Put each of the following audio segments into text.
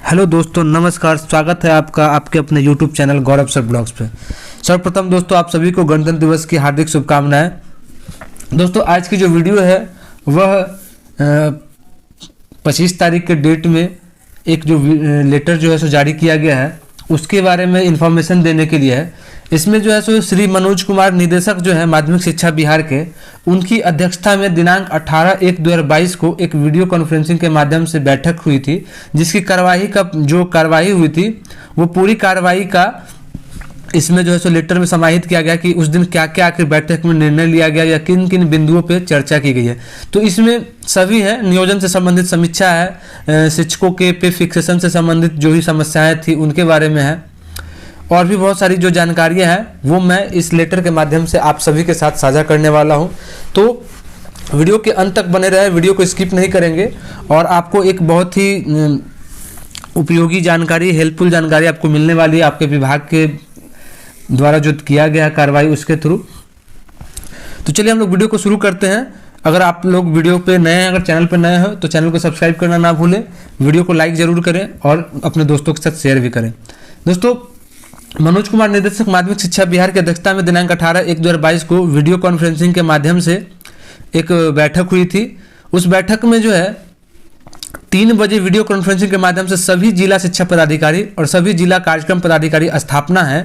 Hello दोस्तों, नमस्कार। स्वागत है आपका आपके अपने यूट्यूब चैनल गौरव सर ब्लॉग्स पे। सर्वप्रथम दोस्तों, आप सभी को गणतंत्र दिवस की हार्दिक शुभकामनाएं। दोस्तों, आज की जो वीडियो है वह 25 तारीख के डेट में एक जो लेटर जो है सो जारी किया गया है उसके बारे में इंफॉर्मेशन देने के लिए है। इसमें जो है सो श्री मनोज कुमार निदेशक जो है माध्यमिक शिक्षा बिहार के, उनकी अध्यक्षता में दिनांक 18/1/2022 को एक वीडियो कॉन्फ्रेंसिंग के माध्यम से बैठक हुई थी, जिसकी कार्यवाही हुई थी वो पूरी कार्रवाई का इसमें जो है सो लेटर में समाहित किया गया कि उस दिन क्या क्या आखिर बैठक में निर्णय लिया गया या किन किन बिंदुओं पे चर्चा की गई है। तो इसमें सभी है, नियोजन से संबंधित समीक्षा है, शिक्षकों के पे फिक्सेशन से संबंधित जो भी समस्याएं थी उनके बारे में है, और भी बहुत सारी जो जानकारियां हैं वो मैं इस लेटर के माध्यम से आप सभी के साथ साझा करने वाला हूं। तो वीडियो के अंत तक बने रहे, वीडियो को स्किप नहीं करेंगे और आपको एक बहुत ही उपयोगी जानकारी, हेल्पफुल जानकारी आपको मिलने वाली है आपके विभाग के द्वारा जो किया गया कार्रवाई उसके थ्रू। तो चलिए हम लोग वीडियो को शुरू करते हैं। अगर आप लोग वीडियो पे नए हैं, अगर चैनल पे नए हो तो चैनल को सब्सक्राइब करना ना भूलें, वीडियो को लाइक जरूर करें और अपने दोस्तों के साथ शेयर भी करें। दोस्तों, मनोज कुमार निदेशक माध्यमिक शिक्षा बिहार की अध्यक्षता में दिनांक 18/1/2022 को वीडियो कॉन्फ्रेंसिंग के माध्यम से एक बैठक हुई थी। उस बैठक में जो है 3 बजे वीडियो कॉन्फ्रेंसिंग के माध्यम से सभी जिला शिक्षा पदाधिकारी और सभी जिला कार्यक्रम पदाधिकारी स्थापना है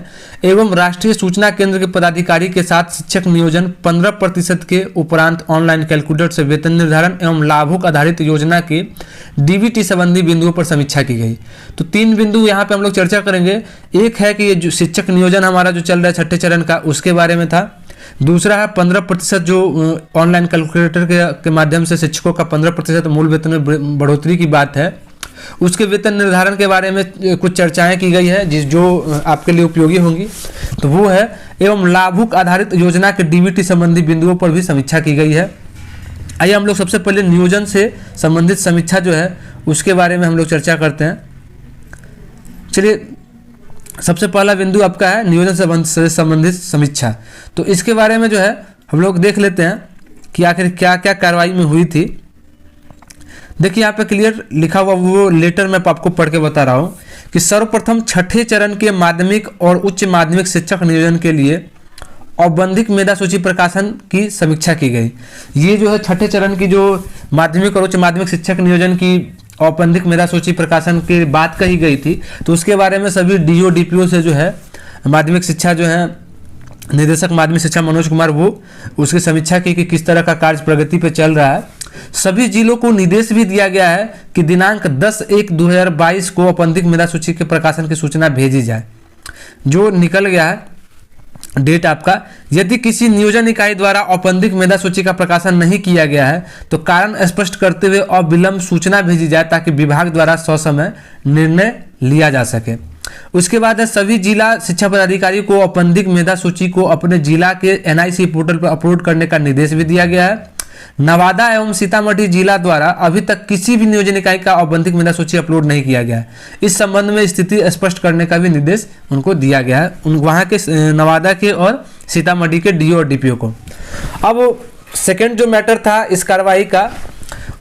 एवं राष्ट्रीय सूचना केंद्र के पदाधिकारी के साथ शिक्षक नियोजन 15% के उपरांत ऑनलाइन कैलकुलेटर से वेतन निर्धारण एवं लाभुक आधारित योजना के डीबीटी संबंधी बिंदुओं पर समीक्षा की गई। तो 3 बिंदु यहाँ पे हम लोग चर्चा करेंगे। एक है कि ये जो शिक्षक नियोजन हमारा जो चल रहा है 6ठे चरण का, उसके बारे में था। दूसरा है 15% जो ऑनलाइन कैलकुलेटर के माध्यम से शिक्षकों का 15% मूल वेतन में बढ़ोतरी की बात है, उसके वेतन निर्धारण के बारे में कुछ चर्चाएं की गई है जो आपके लिए उपयोगी होंगी, तो वो है। एवं लाभुक आधारित योजना के डीबीटी संबंधी बिंदुओं पर भी समीक्षा की गई है। आइए हम लोग सबसे पहले नियोजन से संबंधित समीक्षा जो है उसके बारे में हम लोग चर्चा करते हैं। चलिए, सबसे पहला बिंदु आपका है नियोजन से संबंधित समीक्षा। तो इसके बारे में जो है हम लोग देख लेते हैं कि आखिर क्या क्या कार्रवाई में हुई थी। देखिए यहाँ पे क्लियर लिखा हुआ वो लेटर मैं आपको पढ़ के बता रहा हूँ कि सर्वप्रथम 6ठे चरण के माध्यमिक और उच्च माध्यमिक शिक्षक नियोजन के लिए औपबंधिक मेधा सूची प्रकाशन की समीक्षा की गई। ये जो है 6ठे चरण की जो माध्यमिक और उच्च माध्यमिक शिक्षक नियोजन की औपबंधिक मेधा सूची प्रकाशन की बात कही गई थी, तो उसके बारे में सभी डीओ डीपीओ से जो है माध्यमिक शिक्षा जो है निदेशक माध्यमिक शिक्षा मनोज कुमार वो उसकी समीक्षा की कि किस तरह का कार्य प्रगति पे चल रहा है। सभी जिलों को निर्देश भी दिया गया है कि दिनांक 10/1/2022 को औपबंधिक मेधा सूची के प्रकाशन की सूचना भेजी जाए, जो निकल गया है डेट आपका। यदि किसी नियोजन इकाई द्वारा औपबंधिक मेधा सूची का प्रकाशन नहीं किया गया है तो कारण स्पष्ट करते हुए अविलंब सूचना भेजी जाए ताकि विभाग द्वारा ससमय निर्णय लिया जा सके। उसके बाद है सभी जिला शिक्षा पदाधिकारी को औपबंधिक मेधा सूची को अपने जिला के एनआईसी पोर्टल पर अपलोड करने का निर्देश भी दिया गया है। नवादा एवं सीतामढ़ी जिला द्वारा अभी तक किसी भी नियोजन इकाई का औपबंधिक मेधा सूची अपलोड नहीं किया गया है। इस संबंध में स्थिति स्पष्ट करने का भी निर्देश उनको दिया गया है, वहाँ के नवादा के और सीतामढ़ी के डीओ और डीपीओ को। अब सेकेंड जो मैटर था इस कार्रवाई का,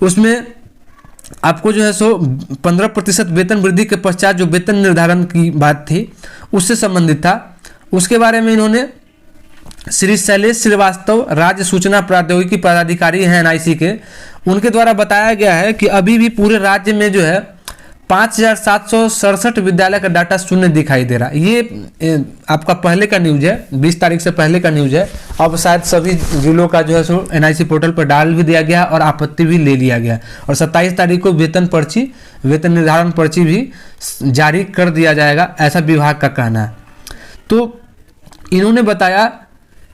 उसमें आपको जो है सो 15% वेतन वृद्धि के पश्चात जो वेतन निर्धारण की बात थी उससे संबंधित था। उसके बारे में इन्होंने श्री शैलेश श्रीवास्तव राज्य सूचना प्रौद्योगिकी पदाधिकारी हैं एनआईसी के, उनके द्वारा बताया गया है कि अभी भी पूरे राज्य में जो है 5767 विद्यालय का डाटा शून्य दिखाई दे रहा है। ये आपका पहले का न्यूज है, 20 तारीख से पहले का न्यूज है। अब शायद सभी जिलों का जो है सो एनआईसी पोर्टल पर डाल भी दिया गया और आपत्ति भी ले लिया गया, और 27 तारीख को वेतन निर्धारण पर्ची भी जारी कर दिया जाएगा, ऐसा विभाग का कहना है। तो इन्होंने बताया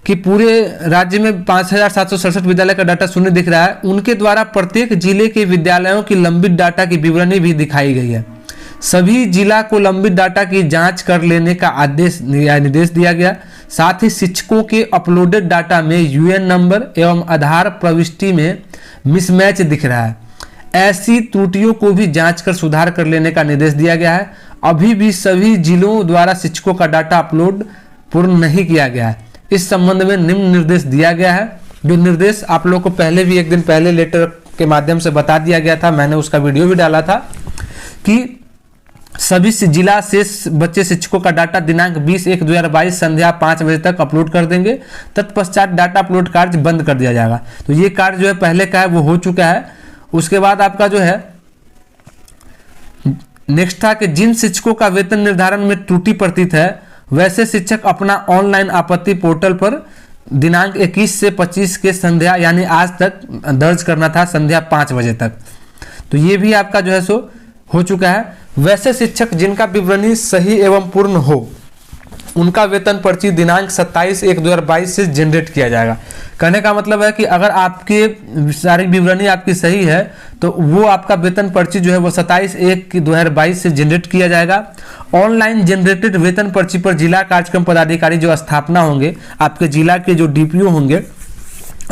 कि पूरे राज्य में 5767 विद्यालय का डाटा शून्य दिख रहा है। उनके द्वारा प्रत्येक जिले के विद्यालयों की लंबित डाटा की विवरणी भी दिखाई गई है। सभी जिला को लंबित डाटा की जांच कर लेने का निर्देश दिया गया। साथ ही शिक्षकों के अपलोडेड डाटा में यूएन नंबर एवं आधार प्रविष्टि में मिसमैच दिख रहा है। ऐसी त्रुटियों को भी जांच कर सुधार कर लेने का निर्देश दिया गया है। अभी भी सभी जिलों द्वारा शिक्षकों का डाटा अपलोड पूर्ण नहीं किया गया है। इस संबंध में निम्न निर्देश दिया गया है, जो निर्देश आप लोग को पहले भी एक दिन पहले लेटर के माध्यम से बता दिया गया था, मैंने उसका वीडियो भी डाला था कि सभी जिला शेष बच्चे शिक्षकों का डाटा दिनांक 20/1/2022 संध्या 5 बजे तक अपलोड कर देंगे। तत्पश्चात डाटा अपलोड कार्य बंद कर दिया जाएगा। तो ये कार्य जो है पहले का है वो हो चुका है। उसके बाद आपका जो है नेक्स्ट था कि जिन शिक्षकों का वेतन निर्धारण में त्रुटि प्रतीत है वैसे शिक्षक अपना ऑनलाइन आपत्ति पोर्टल पर दिनांक 21 से 25 के संध्या यानी आज तक दर्ज करना था संध्या 5 बजे तक। तो ये भी आपका जो है सो हो चुका है। वैसे शिक्षक जिनका विवरणी सही एवं पूर्ण हो उनका वेतन पर्ची दिनांक 27/1/2022 से जनरेट किया जाएगा। कहने का मतलब है कि अगर आपके सारी विवरणी आपकी सही है तो वो आपका वेतन पर्ची जो है वो 27/1/2022 से जनरेट किया जाएगा। ऑनलाइन जनरेटेड वेतन पर्ची पर जिला कार्यक्रम पदाधिकारी जो स्थापना होंगे, आपके जिला के जो डीपीओ होंगे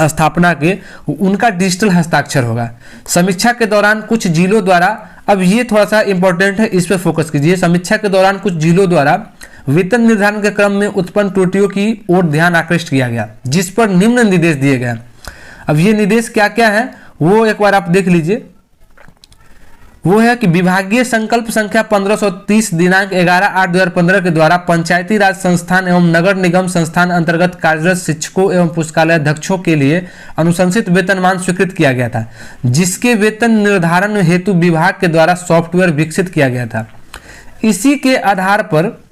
स्थापना के, उनका डिजिटल हस्ताक्षर होगा। समीक्षा के दौरान कुछ जिलों द्वारा, अब ये थोड़ा सा इंपॉर्टेंट है, इस पर फोकस कीजिए। समीक्षा के दौरान कुछ जिलों द्वारा वेतन निर्धारण के क्रम में उत्पन्न त्रुटियों की ओर ध्यान आकृष्ट किया गया, जिस पर निम्न निर्देश दिए गए। अब ये निर्देश क्या क्या है वो एक बार आप देख लीजिए। वो है कि विभागीय संकल्प संख्या 1530 दिनांक 11/8/2015 के द्वारा पंचायती राज संस्थान एवं नगर निगम संस्थान अंतर्गत कार्यरत शिक्षकों एवं पुस्तकालय अध्यक्षों के लिए अनुशंसित वेतनमान स्वीकृत किया गया था, जिसके वेतन निर्धारण हेतु विभाग के द्वारा सॉफ्टवेयर विकसित किया गया था। इसी के आधार पर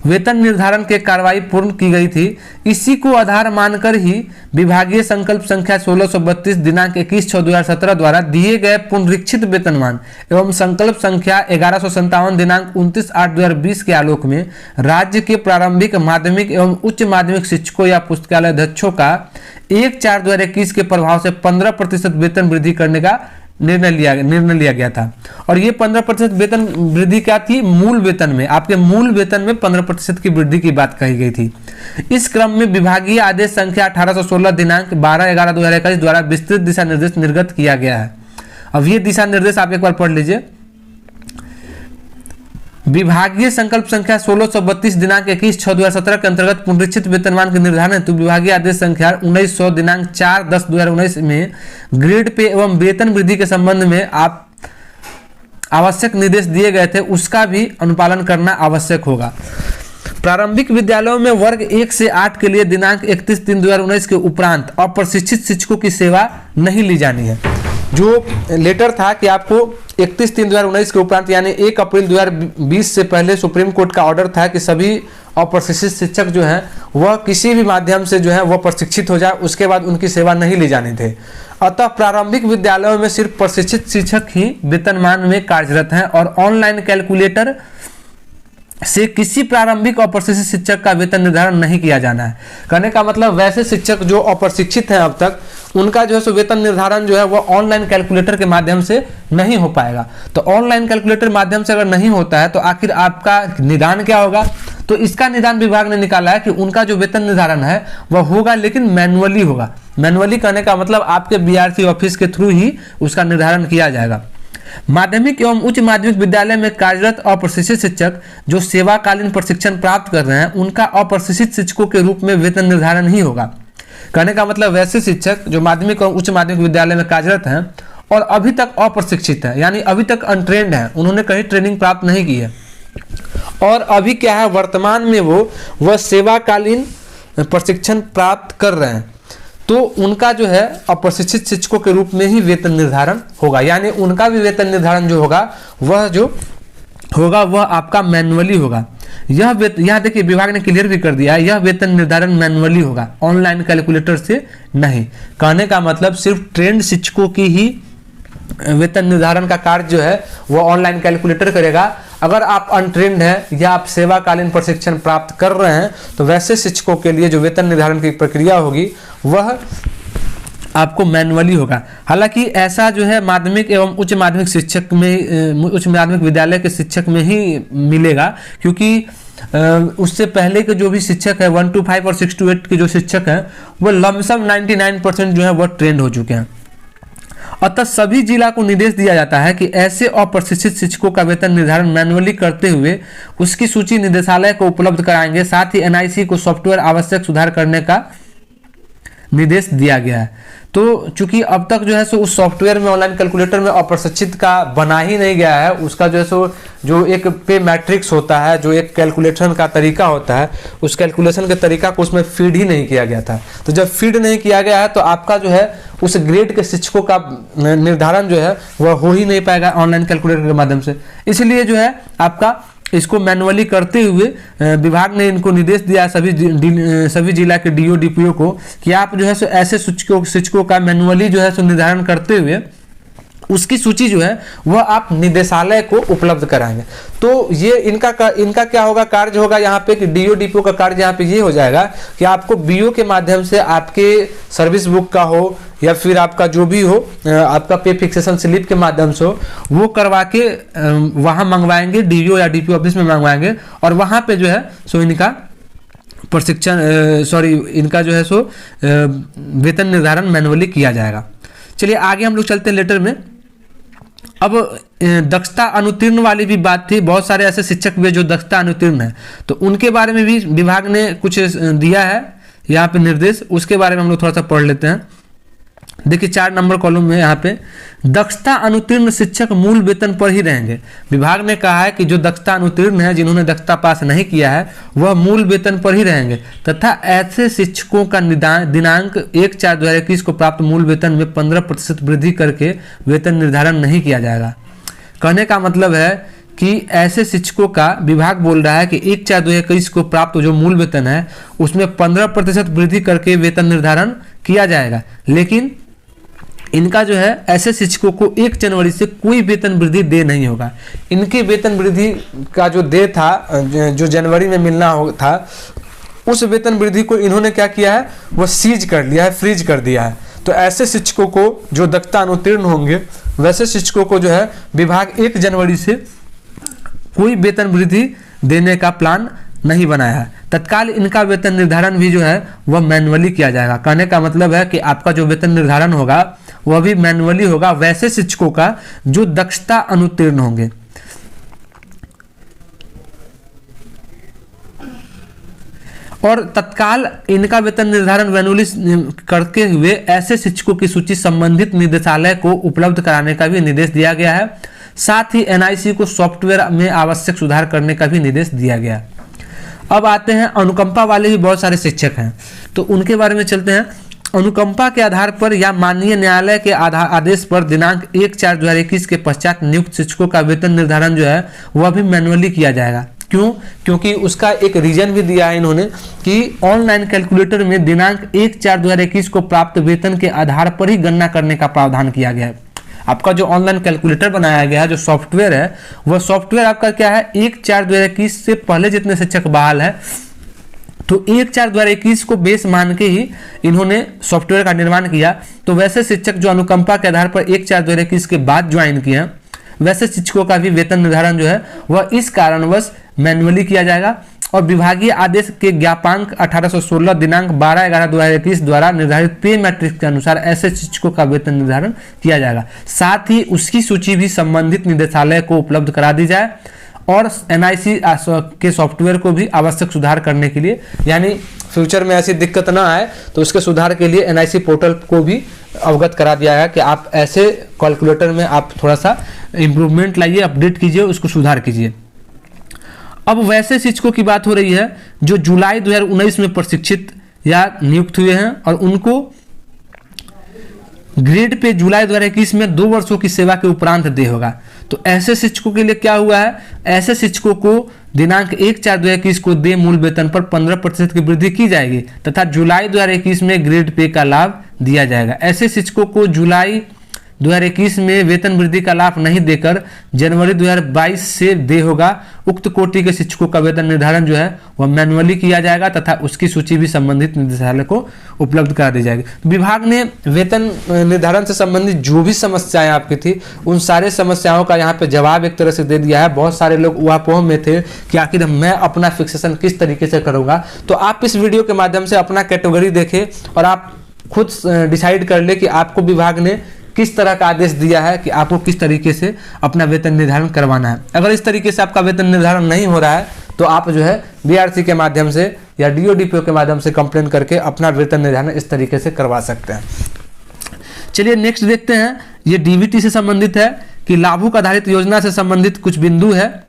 वेतन निर्धारण के कार्रवाई पूर्ण की गई थी। इसी को आधार मानकर ही विभागीय संकल्प संख्या 1632 दिनांक 21/6/2017 द्वारा दिए गए पुनरीक्षित वेतनमान एवं संकल्प संख्या 1157 दिनांक 29/8/2020 के आलोक में राज्य के प्रारंभिक माध्यमिक एवं उच्च माध्यमिक शिक्षकों या पुस्तकालय अध्यक्षों का 1/4/2021 के प्रभाव से 15% वेतन वृद्धि करने का निर्णय लिया गया था। और ये 15% वेतन वृद्धि क्या थी? मूल वेतन में, आपके मूल वेतन में 15% की वृद्धि की बात कही गई थी। इस क्रम में विभागीय आदेश संख्या 1816 दिनांक 12/11/2021 द्वारा विस्तृत दिशा निर्देश निर्गत किया गया है। अब ये दिशा निर्देश आप एक बार पढ़ लीजिए। विभागीय संकल्प संख्या 1632 दिनांक 21/6/2017 के अंतर्गत पुनरीक्षित वेतनमान के निर्धारण हेतु विभागीय आदेश संख्या 1900 दिनांक 4/10/2019 में ग्रेड पे एवं वेतन वृद्धि के संबंध में आप आवश्यक निर्देश दिए गए थे, उसका भी अनुपालन करना आवश्यक होगा। प्रारंभिक विद्यालयों में वर्ग 1 से 8 के लिए दिनांक 31/3/2019 के उपरांत अप्रशिक्षित शिक्षकों की सेवा नहीं ली जानी है। जो लेटर था कि आपको 31/3/2019 के उपरांत यानी 1 अप्रैल 2020 से पहले सुप्रीम कोर्ट का ऑर्डर था कि सभी अप्रशिक्षित शिक्षक जो हैं वह किसी भी माध्यम से जो है वह प्रशिक्षित हो जाए, उसके बाद उनकी सेवा नहीं ली जानी थी। अतः प्रारंभिक विद्यालयों में सिर्फ प्रशिक्षित शिक्षक ही वेतनमान में कार्यरत हैं और ऑनलाइन कैलकुलेटर से किसी प्रारंभिक अप्रशिक्षित शिक्षक का वेतन निर्धारण नहीं किया जाना है। कहने का मतलब वैसे शिक्षक जो अप्रशिक्षित हैं अब तक, उनका जो है सो वेतन निर्धारण जो है वो ऑनलाइन कैलकुलेटर के माध्यम से नहीं हो पाएगा। तो ऑनलाइन कैलकुलेटर माध्यम से अगर नहीं होता है तो आखिर आपका निदान क्या होगा? तो इसका निदान विभाग ने निकाला है कि उनका जो वेतन निर्धारण है वह होगा, लेकिन मैनुअली होगा। मैनुअली कहने का मतलब आपके बीआरसी ऑफिस के थ्रू ही उसका निर्धारण किया जाएगा। माध्यमिक एवं उच्च माध्यमिक विद्यालय में कार्यरत अप्रशिक्षित शिक्षक जो सेवाकालीन प्रशिक्षण प्राप्त कर रहे हैं, उनका अप्रशिक्षित शिक्षकों के रूप में वेतन निर्धारण ही होगा। कहने का मतलब वैसे शिक्षक जो माध्यमिक एवं उच्च माध्यमिक विद्यालय में कार्यरत हैं और अभी तक अप्रशिक्षित है, यानी अभी तक अनट्रेंड है, उन्होंने कहीं ट्रेनिंग प्राप्त नहीं की है और अभी क्या है वर्तमान में वह सेवाकालीन प्रशिक्षण प्राप्त कर रहे हैं, तो उनका जो है अप्रशिक्षित शिक्षकों के रूप में ही वेतन निर्धारण होगा। यानी उनका भी वेतन निर्धारण जो होगा वह आपका मैनुअली होगा। यहाँ देखिए विभाग ने क्लियर भी कर दिया है, यह वेतन निर्धारण मैनुअली होगा, ऑनलाइन कैलकुलेटर से नहीं। कहने का मतलब सिर्फ ट्रेंड शिक्षकों की ही वेतन निर्धारण का कार्य जो है वह ऑनलाइन कैलकुलेटर करेगा। अगर आप अनट्रेंड हैं या आप सेवाकालीन प्रशिक्षण प्राप्त कर रहे हैं तो वैसे शिक्षकों के लिए जो वेतन निर्धारण की प्रक्रिया होगी वह आपको मैनुअली होगा। हालांकि ऐसा जो है माध्यमिक एवं उच्च माध्यमिक शिक्षक में, उच्च माध्यमिक विद्यालय के शिक्षक में ही मिलेगा, क्योंकि उससे पहले के जो भी शिक्षक है 1 to 5 और 6 to 8 के जो शिक्षक हैं वह लमसम 99% जो है वह ट्रेंड हो चुके हैं। अतः सभी जिला को निर्देश दिया जाता है कि ऐसे अप्रशिक्षित शिक्षकों का वेतन निर्धारण मैनुअली करते हुए उसकी सूची निदेशालय को उपलब्ध कराएंगे। साथ ही एनआईसी को सॉफ्टवेयर आवश्यक सुधार करने का निर्देश दिया गया है। तो चूंकि अब तक जो है सो उस सॉफ्टवेयर में, ऑनलाइन कैलकुलेटर में अप्रशिक्षित का बना ही नहीं गया है, उसका जो है सो जो एक पे मैट्रिक्स होता है, जो एक कैलकुलेशन का तरीका होता है, उस कैलकुलेशन के तरीका को उसमें फीड ही नहीं किया गया था। तो जब फीड नहीं किया गया है तो आपका जो है उस ग्रेड के शिक्षकों का निर्धारण जो है वह हो ही नहीं पाएगा ऑनलाइन कैलकुलेटर के माध्यम से। इसलिए जो है आपका इसको मैनुअली करते हुए विभाग ने इनको निर्देश दिया सभी जिला के डीओ डीपीओ को कि आप जो है सो ऐसे शिक्षकों का मैनुअली जो है सो निर्धारण करते हुए उसकी सूची जो है वह आप निदेशालय को उपलब्ध कराएंगे। तो ये इनका क्या होगा, कार्य होगा यहाँ पे कि डीओ डीपीओ का कार्य यहाँ पे ये हो जाएगा कि आपको बीओ के माध्यम से आपके सर्विस बुक का हो या फिर आपका जो भी हो, आपका पे फिक्सेशन स्लिप के माध्यम से हो, वो करवा के वहाँ मंगवाएंगे, डीओ या डीपीओ ऑफिस में मंगवाएंगे और वहाँ पे जो है सो इनका प्रशिक्षण इनका जो है सो वेतन निर्धारण मैनुअली किया जाएगा। चलिए आगे हम लोग चलते हैं लेटर में। अब दक्षता अनुत्तीर्ण वाली भी बात थी, बहुत सारे ऐसे शिक्षक भी जो दक्षता अनुत्तीर्ण है, तो उनके बारे में भी विभाग ने कुछ दिया है यहाँ पे निर्देश, उसके बारे में हम लोग थोड़ा सा पढ़ लेते हैं। देखिए 4 नंबर कॉलम में यहाँ पे दक्षता अनुत्तीर्ण शिक्षक मूल वेतन पर ही रहेंगे। विभाग ने कहा है कि जो दक्षता अनुत्तीर्ण है, जिन्होंने दक्षता पास नहीं किया है, वह मूल वेतन पर ही रहेंगे तथा ऐसे शिक्षकों का दिनांक 1/4/2021 को प्राप्त मूल वेतन में 15% वृद्धि करके वेतन निर्धारण नहीं किया जाएगा। कहने का मतलब है कि ऐसे शिक्षकों का विभाग बोल रहा है कि 1/4/2021 को प्राप्त जो मूल वेतन है उसमें 15% वृद्धि करके वेतन निर्धारण किया जाएगा, लेकिन इनका जो है ऐसे शिक्षकों को 1 जनवरी से कोई वेतन वृद्धि दे नहीं होगा। इनके वेतन वृद्धि का जो दे था, जो जनवरी में मिलना था, उस वेतन वृद्धि को इन्होंने क्या किया है, वो सीज कर लिया है, फ्रीज कर दिया है। तो ऐसे शिक्षकों को जो दक्षता अनुत्तीर्ण होंगे, वैसे शिक्षकों को जो है विभाग 1 जनवरी से कोई वेतन वृद्धि देने का प्लान नहीं बनाया है। तत्काल इनका वेतन निर्धारण भी जो है वह मैनुअली किया जाएगा। कहने का मतलब है कि आपका जो वेतन निर्धारण होगा वह भी मैनुअली होगा वैसे शिक्षकों का जो दक्षता अनुत्तीर्ण होंगे। और तत्काल इनका वेतन निर्धारण मैनुअली करते हुए ऐसे शिक्षकों की सूची संबंधित निदेशालय को उपलब्ध कराने का भी निर्देश दिया गया है। साथ ही एनआईसी को सॉफ्टवेयर में आवश्यक सुधार करने का भी निर्देश दिया गया। अब आते हैं अनुकंपा वाले भी बहुत सारे शिक्षक हैं, तो उनके बारे में चलते हैं। अनुकंपा के आधार पर या माननीय न्यायालय के आदेश पर दिनांक 1/4/2021 के पश्चात नियुक्त शिक्षकों का वेतन निर्धारण जो है वह भी मैनुअली किया जाएगा। क्यों? क्योंकि उसका एक रीजन भी दिया है इन्होंने कि ऑनलाइन कैलकुलेटर में दिनांक 1/4/2021 को प्राप्त वेतन के आधार पर ही गणना करने का प्रावधान किया गया है। आपका जो ऑनलाइन कैलकुलेटर बनाया गया है, जो सॉफ्टवेयर है, वह सॉफ्टवेयर आपका क्या है, 1/4/2021 से पहले जितने शिक्षक बहाल है, तो 1/4/2021 को बेस मान के ही इन्होंने सॉफ्टवेयर का निर्माण किया। तो वैसे शिक्षक जो अनुकंपा के आधार पर 1/4/2021 के बाद ज्वाइन किए हैं, वैसे शिक्षकों का भी वेतन निर्धारण जो है वह इस कारणवश मैनुअली किया जाएगा। और विभागीय आदेश के ज्ञापांक 1816 दिनांक 12/11/2021 द्वारा निर्धारित पे मैट्रिक्स के अनुसार ऐसे शिक्षकों का वेतन निर्धारण किया जाएगा। साथ ही उसकी सूची भी संबंधित निदेशालय को उपलब्ध करा दी जाए और एनआईसी के सॉफ्टवेयर को भी आवश्यक सुधार करने के लिए, यानी फ्यूचर में ऐसी दिक्कत ना आए तो उसके सुधार के लिए एनआईसी पोर्टल को भी अवगत करा दिया है कि आप ऐसे कैलकुलेटर में आप थोड़ा सा इम्प्रूवमेंट लाइए, अपडेट कीजिए, उसको सुधार कीजिए। अब वैसे शिक्षकों की बात हो रही है जो जुलाई 2019 में प्रशिक्षित या नियुक्त हुए हैं और उनको ग्रेड पे जुलाई 2021 में 2 वर्षों की सेवा के उपरांत दे होगा। तो ऐसे शिक्षकों के लिए क्या हुआ है, ऐसे शिक्षकों को दिनांक 1/4/2021 को दे मूल वेतन पर 15% की वृद्धि की जाएगी तथा जुलाई 2021 में ग्रेड पे का लाभ दिया जाएगा। ऐसे शिक्षकों को जुलाई 2021 में वेतन वृद्धि का लाभ नहीं देकर जनवरी 2022 से दे होगा। उक्त कोटि के शिक्षकों का वेतन निर्धारण जो है वह मैनुअली किया जाएगा तथा उसकी सूची भी संबंधित निदेशालय को उपलब्ध करा दी जाएगी। विभाग ने वेतन निर्धारण से संबंधित जो भी समस्याएं आपकी थी, उन सारे समस्याओं का यहाँ पे जवाब एक तरह से दे दिया है। बहुत सारे लोग ऊहापोह में थे कि आखिर मैं अपना फिक्सेशन किस तरीके से करूँगा। तो आप इस वीडियो के माध्यम से अपना कैटेगरी देखें और आप खुद डिसाइड कर ले कि आपको विभाग ने किस तरह का आदेश दिया है कि आपको किस तरीके से अपना वेतन निर्धारण करवाना है। अगर इस तरीके से आपका वेतन निर्धारण नहीं हो रहा है तो आप जो है बीआरसी के माध्यम से या डीओ डीपीओ के माध्यम से कंप्लेन करके अपना वेतन निर्धारण इस तरीके से करवा सकते हैं। चलिए नेक्स्ट देखते हैं, ये डीबीटी से संबंधित है कि लाभुक आधारित योजना से संबंधित कुछ बिंदु है,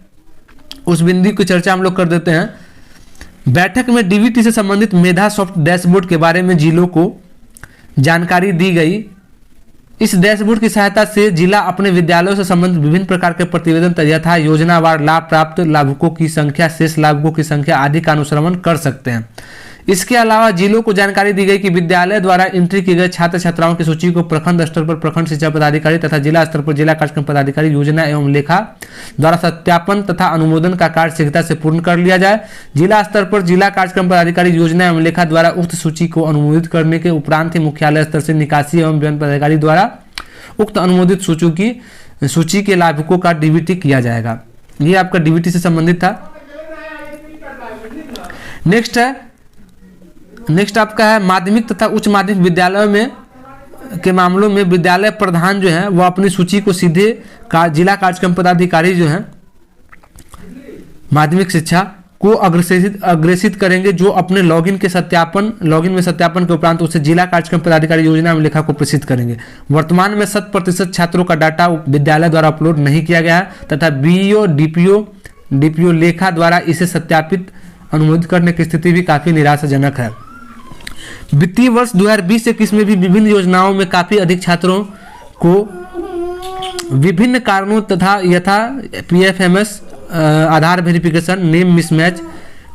उस बिंदु की चर्चा हम लोग कर देते हैं। बैठक में डीबीटी से संबंधित मेधा सॉफ्ट डैशबोर्ड के बारे में जिलों को जानकारी दी गई। इस डैशबोर्ड की सहायता से जिला अपने विद्यालयों से संबंधित विभिन्न प्रकार के प्रतिवेदन यथा योजनावार लाभ प्राप्त लाभुकों की संख्या, शेष लाभुकों की संख्या आदि का अनुश्रवण कर सकते हैं। इसके अलावा जिलों को जानकारी दी गई कि विद्यालय द्वारा एंट्री किए गए छात्र छात्राओं की सूची को प्रखंड स्तर पर प्रखंड शिक्षा पदाधिकारी तथा जिला स्तर पर जिला कार्यक्रम पदाधिकारी योजना एवं लेखा द्वारा सत्यापन तथा अनुमोदन का कार्य शीघ्रता से पूर्ण कर लिया जाए। जिला स्तर पर जिला कार्यक्रम पदाधिकारी योजना एवं लेखा द्वारा उक्त सूची को अनुमोदित करने के उपरांत ही मुख्यालय स्तर से निकासी एवं व्यय पदाधिकारी द्वारा उक्त अनुमोदित सूची के लाभुकों का डीबीटी किया जाएगा। ये आपका डीबीटी से संबंधित था। नेक्स्ट आपका है माध्यमिक तथा उच्च माध्यमिक विद्यालयों में के मामलों में विद्यालय प्रधान जो है वह अपनी सूची को सीधे जिला कार्यक्रम पदाधिकारी जो है माध्यमिक शिक्षा को अग्रेसित करेंगे, जो अपने लॉगिन में सत्यापन के उपरांत उसे जिला कार्यक्रम पदाधिकारी योजना में लेखा को प्रेषित करेंगे। वर्तमान में 100% छात्रों का डाटा विद्यालय द्वारा अपलोड नहीं किया गया है तथा बीईओ डीपीओ लेखा द्वारा इसे सत्यापित अनुमोदित करने की स्थिति भी काफी निराशाजनक है। वित्तीय वर्ष 2020-21 में भी विभिन्न योजनाओं में काफी अधिक छात्रों को विभिन्न कारणों तथा यथा PFMS, Aadhaar verification, name mismatch,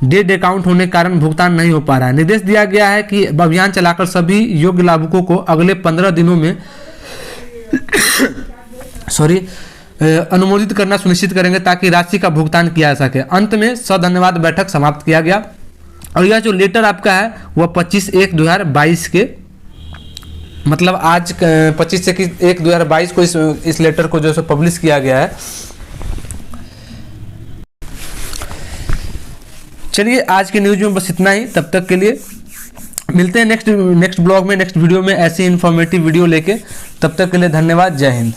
dead account होने के कारण भुगतान नहीं हो पा रहा है। निर्देश दिया गया है कि अभियान चलाकर सभी योग्य लाभुकों को अगले 15 दिनों में अनुमोदित करना सुनिश्चित करेंगे ताकि राशि का भुगतान किया जा सके। अंत में धन्यवाद, बैठक समाप्त किया गया। और यह जो लेटर आपका है वह 25/1/2022 के मतलब आज 25/1/2022 को इस लेटर को जो है पब्लिश किया गया है। चलिए आज के न्यूज में बस इतना ही, तब तक के लिए मिलते हैं नेक्स्ट ब्लॉग में, नेक्स्ट वीडियो में ऐसी इन्फॉर्मेटिव वीडियो लेके। तब तक के लिए धन्यवाद, जय हिंद।